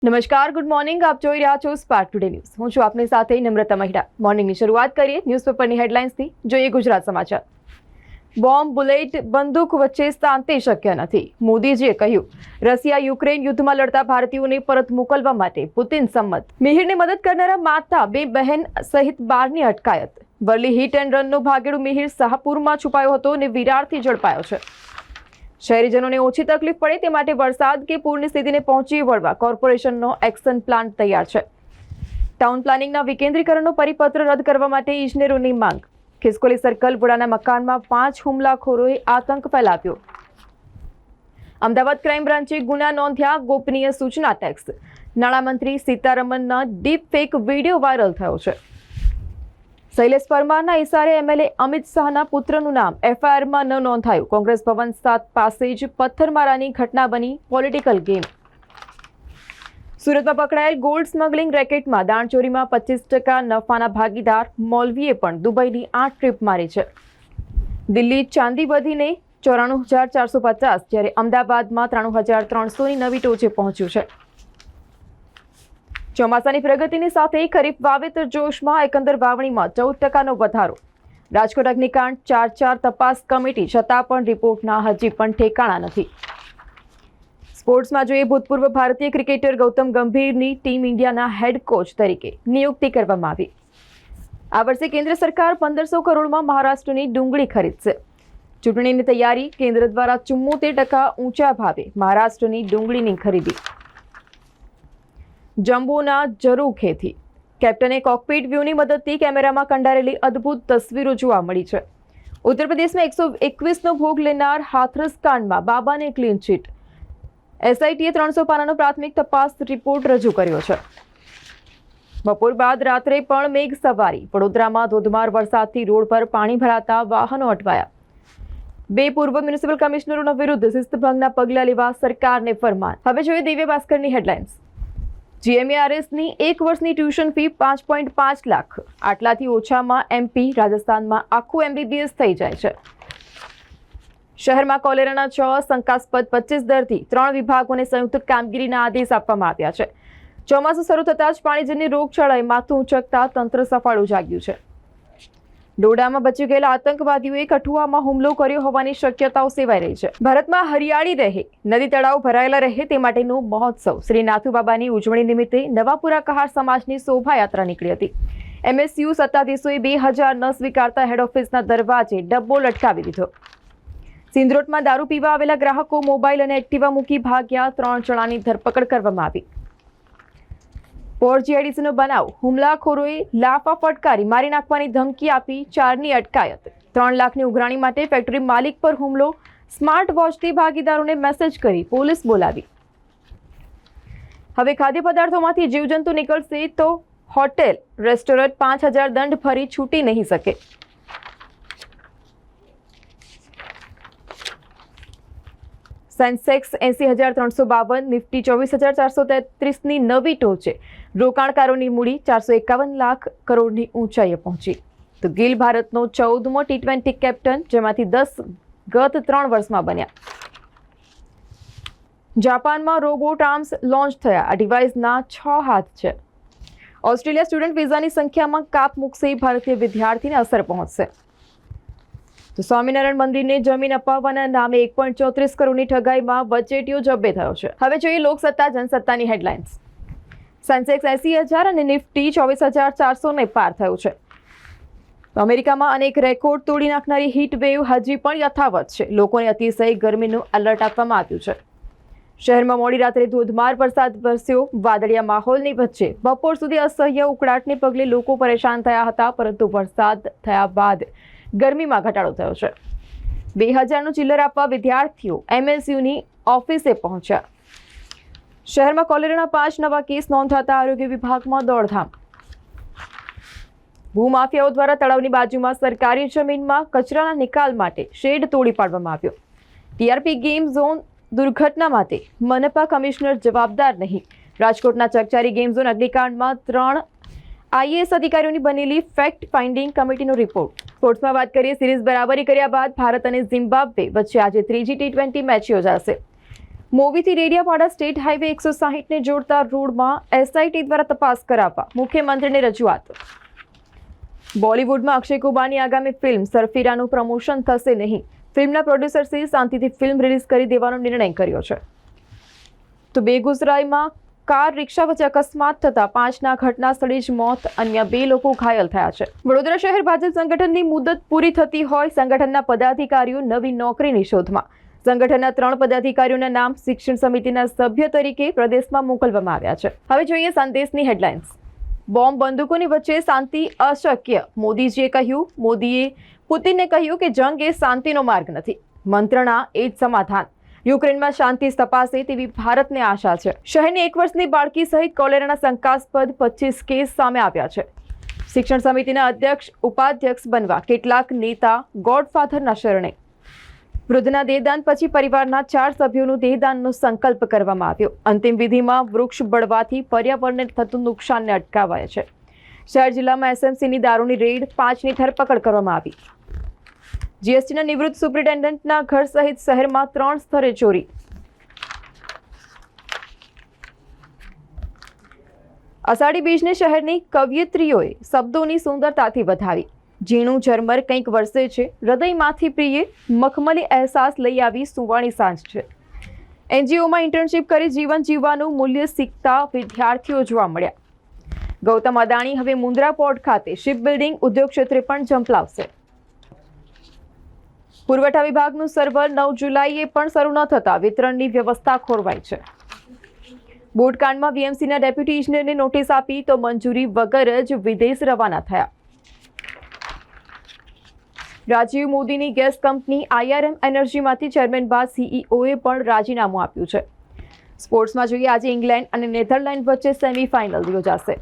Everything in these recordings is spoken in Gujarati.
નમસ્કાર, ગુડ મોર્નિંગ. આપ જોઈ રહ્યા છો સ્પાર્ક ટુડે ન્યૂઝ. હું છું આપની સાથે નમ્રતા મહિડા. મોર્નિંગની શરૂઆત કરીએ ન્યૂઝપેપરની હેડલાઇન્સથી. જોઈએ ગુજરાત સમાચાર. બોમ્બ, બુલેટ, બંદૂક વચ્ચે શાંતિ શક્ય નથી. મોદીજીએ કહ્યું, રશિયા યુક્રેન યુદ્ધમાં લડતા ભારતીયોને પરત મોકલવા માટે પુતિન સંમત. મિહિરને મદદ કરનારા માતા, બે બહેન સહિત 12ની અટકાયત. વરલી હિટ એન્ડ રનનો ભાગેડુ મિહિર શાહપુરમાં છુપાયો હતો અને વિરારથી ઝડપાયો છે. શહેરીજનોને ઓછી તકલીફ પડે તે માટે વરસાદ કે પૂરની સ્થિતિને પહોંચી વળવા કોર્પોરેશનનો એક્શન પ્લાન તૈયાર છે. ટાઉન પ્લાનિંગના વિકેન્દ્રીકરણનો પરિપત્ર રદ કરવા માટે ઇજનેરોની માંગ. ખિસકોલી સર્કલ વડાના મકાનમાં 5 હુમલાખોરોએ આતંક ફેલાવ્યો. અમદાવાદ ક્રાઇમ બ્રાન્ચે ગુના નોંધ્યા. ગોપનીય સૂચના ટેક્સ. નાણામંત્રી સીતારમણના ડીપ ફેક વિડીયો વાયરલ થયો છે. શૈલેષ પરમારના ઇશારે એમએલએ અમિત શાહના પુત્રનું નામ એફઆઈઆરમાં ન નોંધાયું. કોંગ્રેસ ભવન પાસે જ પથ્થરમારાની ઘટના બની. Political game. સુરતમાં પકડાયેલ ગોલ્ડ સ્મગલિંગ રેકેટમાં દાણચોરીમાં 25% નફાના ભાગીદાર મૌલવીએ પણ દુબઈની 8 ટ્રીપ મારી છે. દિલ્હી ચાંદી વધીને 94,450, જ્યારે અમદાવાદમાં 93,300ની નવી ટોચે પહોંચ્યું છે. ચોમાસાની પ્રગતિની સાથે ખરીફ વાવેતર જોશમાં. એકંદર વાવણીમાં 14%નો વધારો. રાજકોટ અગ્નિકાંડ 4 તપાસ કમિટી છતાં પણ રિપોર્ટના હજી પણ ઠેકાણા નથી. સ્પોર્ટ્સમાં જોઈએ, ભૂતપૂર્વ ભારતીય ક્રિકેટર ગૌતમ ગંભીરની ટીમ ઇન્ડિયાના હેડ કોચ તરીકે નિયુક્તિ કરવામાં આવી. આ વર્ષે કેન્દ્ર સરકાર 1500 કરોડમાં મહારાષ્ટ્રની ડુંગળી ખરીદશે. ચૂંટણીની તૈયારી. કેન્દ્ર દ્વારા 74% ઊંચા ભાવે મહારાષ્ટ્રની ડુંગળીની ખરીદી. જમ્બોના ઝરૂખેથી કેપ્ટને કોકપીટ વ્યૂની મદદથી કેમેરામાં કંડારેલી અદ્ભુત તસવીરો જોવા મળી છે. ઉત્તર પ્રદેશમાં 121નો ભોગ લેનાર હાથરસ કાંડમાં બાબાને ક્લીન ચીટ. એસઆઈટીએ 300 પાનાનો પ્રાથમિક તપાસ રિપોર્ટ રજૂ કર્યો છે. બપોર બાદ રાત્રે પણ મેઘ સવારી. વડોદરામાં ધોધમાર વરસાદથી રોડ પર પાણી ભરાતા વાહનો અટવાયા. 2 પૂર્વ મ્યુનિસિપલ કમિશનરોના વિરુદ્ધ શિસ્તભંગના પગલાં લેવા સરકારને ફરમાન. હવે જોઈએ દિવ્ય ભાસ્કરની હેડલાઇન્સ. જીએમઆરએસની 1 વર્ષની ટ્યુશન ફી 5.5 લાખ. આટલાથી ઓછામાં એમપી, રાજસ્થાનમાં આખું એમબીબીએસ થઈ જાય છે. શહેરમાં કોલેરાના 6 શંકાસ્પદ 25 દર્દી. 3 વિભાગોને સંયુક્ત કામગીરીના આદેશ આપવામાં આવ્યા છે. ચોમાસું શરૂ થતાં જ પાણીજન્ય રોગચાળાએ માથું ઉંચકતા તંત્ર સફાળું જાગ્યું છે. ડોડામાં બચી ગયેલા આતંકવાદીઓએ કઠુઆમાં હુમલો કર્યો હોવાની શક્યતાઓ સેવાઈ રહી છે. ભારતમાં હરિયાળી રહે, નદી તળાવ ભરાયેલા રહે તે માટેનો મહોત્સવ. શ્રી નાથુબાબાની ઉજવણી નિમિત્તે નવાપુરા કહાર સમાજની શોભાયાત્રા નીકળી હતી. એમએસયુ સત્તાધીશોએ 2000 ન સ્વીકારતા હેડ ઓફિસના દરવાજે ડબ્બો લટકાવી દીધો. સિંદરોટમાં દારૂ પીવા આવેલા ગ્રાહકો મોબાઈલ અને એક્ટિવા મૂકી ભાગ્યા. 3 જણાની ધરપકડ કરવામાં આવી. પોરજીઆઈડીસીનો બનાવ. હુમલાખોરોએ લાફા ફટકારી મારી નાખવાની ધમકી આપી. 4ની અટકાયત. 3 લાખની ઉઘરાણી માટે ફેક્ટરી માલિક પર હુમલો. સ્માર્ટ વોચથી ભાગીદારોને મેસેજ કરી પોલીસ બોલાવી. હવે ખાદ્ય પદાર્થોમાંથી જીવજંતુ નીકળશે તો હોટેલ, રેસ્ટોરન્ટ 5000 દંડ ભરી છૂટી નહીં શકે. સેન્સેક્સ 80,352, નિફ્ટી 24,433ની નવી ટોચે. રોકાણકારોની મૂડી 451 લાખ કરોડની ઊંચાઈએ પહોંચી. તો ગિલ ભારતનો 14મો T20 કેપ્ટન, જેમાંથી 10 ગત 3 વર્ષમાં બન્યા. જાપાનમાં રોબોટ આર્મ્સ લોન્ચ થયા. આ ડિવાઇસના 6 હાથ છે. ઓસ્ટ્રેલિયા સ્ટુડન્ટ વિઝાની સંખ્યામાં કાપ મૂકશે. ભારતીય વિદ્યાર્થીને અસર પહોંચશે. તો સ્વામિનારાયણ મંદિરને જમીન અપાવવાના નામે 1.34 કરોડની ઠગાઈમાં વચેટીયો જબ્બે થયો છે. હવે જોઈએ લોકસત્તા જનસત્તાની હેડલાઇન્સ. સેન્સેક્સ 80,000 અને નિફ્ટી 24,400ને પાર થયું છે. અમેરિકામાં અનેક રેકોર્ડ તોડી નાખનારી હીટ વેવ હજી પણ યથાવત છે. લોકોને અતિશય ગરમીનું એલર્ટ આપવામાં આવ્યું છે. શહેરમાં મોડી રાત્રે ધોધમાર વરસાદ વરસ્યો. વાદળિયા માહોલની વચ્ચે બપોર સુધી અસહ્ય ઉકળાટને પગલે લોકો પરેશાન થયા હતા, પરંતુ વરસાદ થયા બાદ ગરમીમાં ઘટાડો થયો છે. 2000નું ચિલ્લર આપવા વિદ્યાર્થીઓ એમએસયુની ઓફિસે પહોંચ્યા. શહેરમાં કોલેરાના 5 નવા કેસ નોંધાતા આરોગ્ય વિભાગમાં દોડધામ. ભૂમાફિયાઓ દ્વારા તળાવની બાજુમાં સરકારી જમીનમાં કચરાના નિકાલ માટે શેડ તોડી પાડવામાં આવ્યો. ટીઆરપી ગેમ ઝોન દુર્ઘટના માટે મનપા કમિશનર જવાબદાર નહીં. રાજકોટના ચકચારી ગેમ ઝોન અગ્નિકાંડમાં 3 આઈએએસ અધિકારીઓની બનેલી ફેક્ટ ફાઇન્ડિંગ કમિટીનો રિપોર્ટ. સ્પોર્ટ્સમાં વાત કરીએ, સિરીઝ બરાબરી કર્યા બાદ ભારત અને ઝિમ્બાબ્વે વચ્ચે આજે 3જી T20 મેચ યોજાશે. મોવીથી રેડિયાપાડા સ્ટેટ હાઈવે 160ને જોડતા રોડમાં એસઆઈટી દ્વારા તપાસ કરાવવા મુખ્યમંત્રીને રજૂઆત. બોલિવૂડમાં અક્ષય કુમારની આગામી ફિલ્મ સરફીરાનું પ્રમોશન થશે નહીં. ફિલ્મના પ્રોડ્યુસર્સે શાંતિથી ફિલ્મ રિલીઝ કરી દેવાનો નિર્ણય કર્યો છે. તો બેગુસરાયમાં કાર રિક્ષા વચ્ચે અકસ્માત થતા 5ના ઘટના સ્થળે જ મોત, અન્ય 2 લોકો ઘાયલ થયા છે. વડોદરા શહેર ભાજપ સંગઠનની મુદત પૂરી થતી હોય સંગઠનના પદાધિકારીઓ નવી નોકરીની શોધમાં. સંગઠનના 3 પદાધિકારીઓના નામ શિક્ષણ સમિતિના સભ્ય તરીકે પ્રદેશમાં મોકલવામાં આવ્યા છે. હવે જોઈએ સંદેશની હેડલાઇન્સ. બોમ્બ બંદૂકોની વચ્ચે શાંતિ અશક્ય, મોદીજીએ કહ્યું. મોદીએ પુતિનને કહ્યું કે જંગ એ શાંતિનો માર્ગ નથી, મંત્રણા એ જ સમાધાન. યુક્રેનમાં શાંતિ તપાસે તેવી ભારતને આશા છે. શહેરની 1 વર્ષની બાળકી સહિત કોલેરાના શંકાસ્પદ 25 કેસ સામે આવ્યા છે. શિક્ષણ સમિતિના અધ્યક્ષ ઉપાધ્યક્ષ બનવા કેટલાક નેતા ગોડફાધરના શરણે. વૃદ્ધના દેહદાન પછી પરિવારના 4 સભ્યોનું દેહદાનનો સંકલ્પ કરવામાં આવ્યો. અંતિમ વિધિમાં વૃક્ષ બળવાથી પર્યાવરણને થતું નુકસાનને અટકાવાય છે. શહેર જિલ્લામાં એસએમસીની દારૂની રેડ, 5ની ધરપકડ કરવામાં આવી. જીએસટીના નિવૃત્ત સુપ્રિન્ટેન્ડન્ટના ઘર સહિત શહેરમાં 3 સ્થળે ચોરી. અષાઢી બીજને શહેરની કવયિત્રીઓએ શબ્દોની સુંદરતાથી વધાવી. ઝીણું ઝરમર કંઈક વરસે છે, હૃદયમાંથી પ્રિય મખમલી અહેસાસ લઈ આવી સુવાણી સાંજ છે. એનજીઓમાં ઇન્ટર્નશીપ કરી જીવન જીવવાનું મૂલ્ય શીખતા વિદ્યાર્થીઓ જોવા મળ્યા. ગૌતમ અદાણી હવે મુન્દ્રા પોર્ટ ખાતે શિપ બિલ્ડિંગ ઉદ્યોગ ક્ષેત્રે પણ ઝંપલાવશે. પુરવઠા વિભાગનું સર્વર 9 જુલાઈએ પણ શરૂ ન થતા વિતરણની વ્યવસ્થા ખોરવાઈ છે. બોટકાંડમાં વીએમસીના ડેપ્યુટી ઇજનેરને નોટિસ આપી તો મંજૂરી વગર જ વિદેશ રવાના થયા. રાજીવ મોદીની ગેસ કંપની આઈઆરએમ એનર્જીમાંથી ચેરમેન બાદ સીઈઓએ પણ રાજીનામું આપ્યું છે. સ્પોર્ટ્સમાં જોઈએ આજે ઇંગ્લેન્ડ અને નેધરલેન્ડ વચ્ચે સેમીફાઇનલ યોજાશે.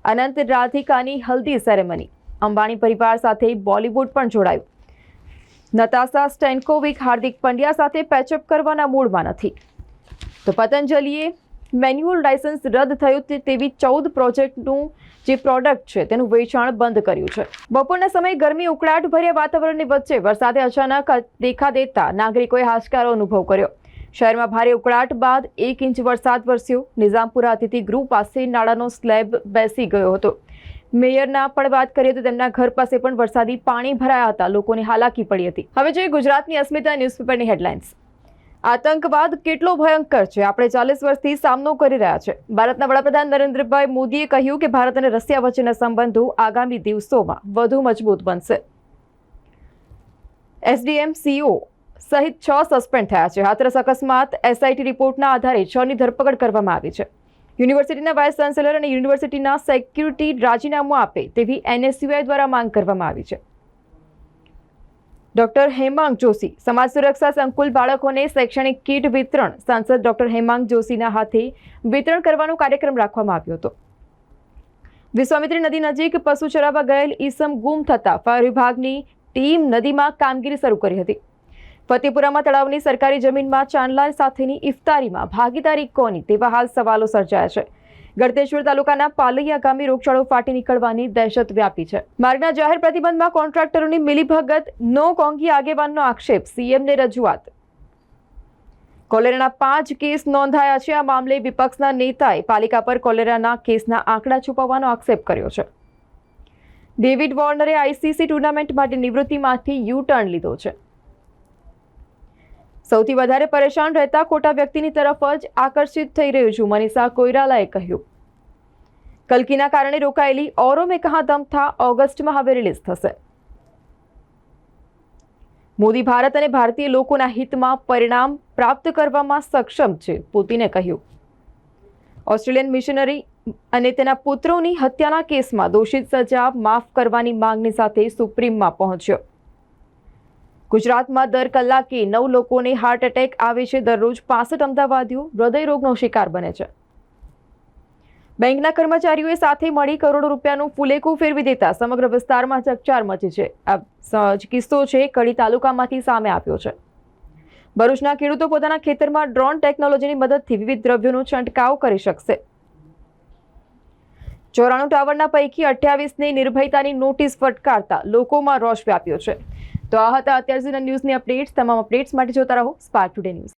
અનંત રાધિકાની હલ્દી સેરેમની. અંબાણી પરિવાર સાથે બોલિવૂડ પણ જોડાયું. નતાશા સ્ટેન્કોવિક હાર્દિક પંડ્યા સાથે પેચઅપ કરવાના મૂડમાં નથી. તો પતંજલિએ મેન્યુઅલ લાયસન્સ રદ થયું તેવી 14 પ્રોજેક્ટનું જે પ્રોડક્ટ છે તેનું વેચાણ બંધ કર્યું છે. બપોરના સમયે ગરમી ઉકળાટ ભર્યા વાતાવરણની વચ્ચે વરસાદે અચાનક દેખા દેતા નાગરિકોએ હાશકારો અનુભવ કર્યો. શહેરમાં ભારે ઉકળાટ બાદ 1 ઇંચ વરસાદ વરસ્યો. નિઝામપુરા અતિથિ ગૃહ પાસે નાળાનો સ્લેબ બેસી ગયો હતો. મેયરના પણ વાત કરીએ તો તેમના ઘર પાસે પણ વરસાદી પાણી ભરાયા હતા. લોકોને હાલાકી પડી હતી. હવે જોઈએ ગુજરાતની અસ્મિતા ન્યૂઝપેપરની હેડલાઇન્સ. આતંકવાદ કેટલો ભયંકર છે, આપણે 40 વર્ષથી સામનો કરી રહ્યા છે. ભારતના વડાપ્રધાન નરેન્દ્રભાઈ મોદીએ કહ્યું કે ભારત અને રશિયા વચ્ચેના સંબંધો આગામી દિવસોમાં વધુ મજબૂત બનશે. એસડીએમ સીઓ સહિત 6 સસ્પેન્ડ થયા છે. હાથરસ અકસ્માત એસઆઈટી રિપોર્ટના આધારે 6ની ધરપકડ કરવામાં આવી છે. યુનિવર્સિટીના વાઇસ ચાન્સેલર અને યુનિવર્સિટીના સેક્યુરિટી રાજીનામું આપે તેવી એનએસયુઆઈ દ્વારા માંગ કરવામાં આવી છે. ડોક્ટર હેમાંગ જોશી સમાજ સુરક્ષા સંકુલ બાળકોને શૈક્ષણિક કીટ વિતરણ. સાંસદ ડોક્ટર હેમાંગ જોશીના હાથે વિતરણ કરવાનો કાર્યક્રમ રાખવામાં આવ્યો હતો. વિશ્વામિત્રી નદી નજીક પશુ ચરાવવા ગયેલ ઈસમ ગુમ થતા ફાયર વિભાગની ટીમ નદીમાં કામગીરી શરૂ કરી હતી. ફતેપુરામાં તળાવની સરકારી જમીનમાં ચાંદલા સાથેની ઇફતારીમાં ભાગીદારી કોની તેવા હાલ સવાલો સર્જાયા છે. ગળતેશ્વર તાલુકાના પાલૈયા ગામે રોગચાળો ફાટી નીકળવાની દહેશત વ્યાપી છે. માર્ગના જાહેર પ્રતિબંધમાં કોન્ટ્રાક્ટરોની મિલીભગત, નો કોંગી આગેવાનનો આક્ષેપ. સીએમને રજૂઆત. કોલેરાના 5 કેસ નોંધાયા છે. આ મામલે વિપક્ષના નેતાએ પાલિકા પર કોલેરાના કેસના આંકડા છુપાવવાનો આક્ષેપ કર્યો છે. ડેવિડ વોર્નરે આઈસીસી ટુર્નામેન્ટ માટે નિવૃત્તિમાંથી યુ ટર્ન લીધો છે. સૌથી વધારે પરેશાન રહેતા ખોટા વ્યક્તિની તરફ જ આકર્ષિત થઈ રહ્યું છું, મનીષા કોઈરાલાએ કહ્યું. કલ્કીના કારણે રોકાયેલી ઔરો મેં કહા દમ થા ઓગસ્ટમાં હવે રિલીઝ થશે. મોદી ભારત અને ભારતીય લોકોના હિતમાં પરિણામ પ્રાપ્ત કરવામાં સક્ષમ છે, પુતિને કહ્યું. ઓસ્ટ્રેલિયન મિશનરી અને તેના પુત્રોની હત્યાના કેસમાં દોષિત સજા માફ કરવાની માંગણી સાથે સુપ્રીમમાં પહોંચ્યો. ગુજરાતમાં દર કલાકે 9 લોકોને હાર્ટ એટેક આવે છે. દરરોજ 65 અમદાવાદીઓ હૃદયરોગનો શિકાર બને છે. બેંકના કર્મચારીઓએ સાથે મળી કરોડો રૂપિયાનું ફુલેકું ફેરવી દેતા સમગ્ર વિસ્તારમાં ચકચાર મચી છે. આ કિસ્સો છે કડી તાલુકામાંથી સામે આવ્યો છે. ભરૂચના ખેડૂતો પોતાના ખેતરમાં ડ્રોન ટેકનોલોજીની મદદથી વિવિધ દ્રવ્યોનો છંટકાવ કરી શકશે. 94 ટાવરના પૈકી 28ને નિર્ભયતાની નોટિસ ફટકારતા લોકોમાં રોષ વ્યાપ્યો છે. તો આ હતા અત્યાર સુધીના ન્યૂઝની અપડેટ્સ. તમામ અપડેટ્સ માટે જોતા રહો સ્પાર્ક ટુડે ન્યૂઝ.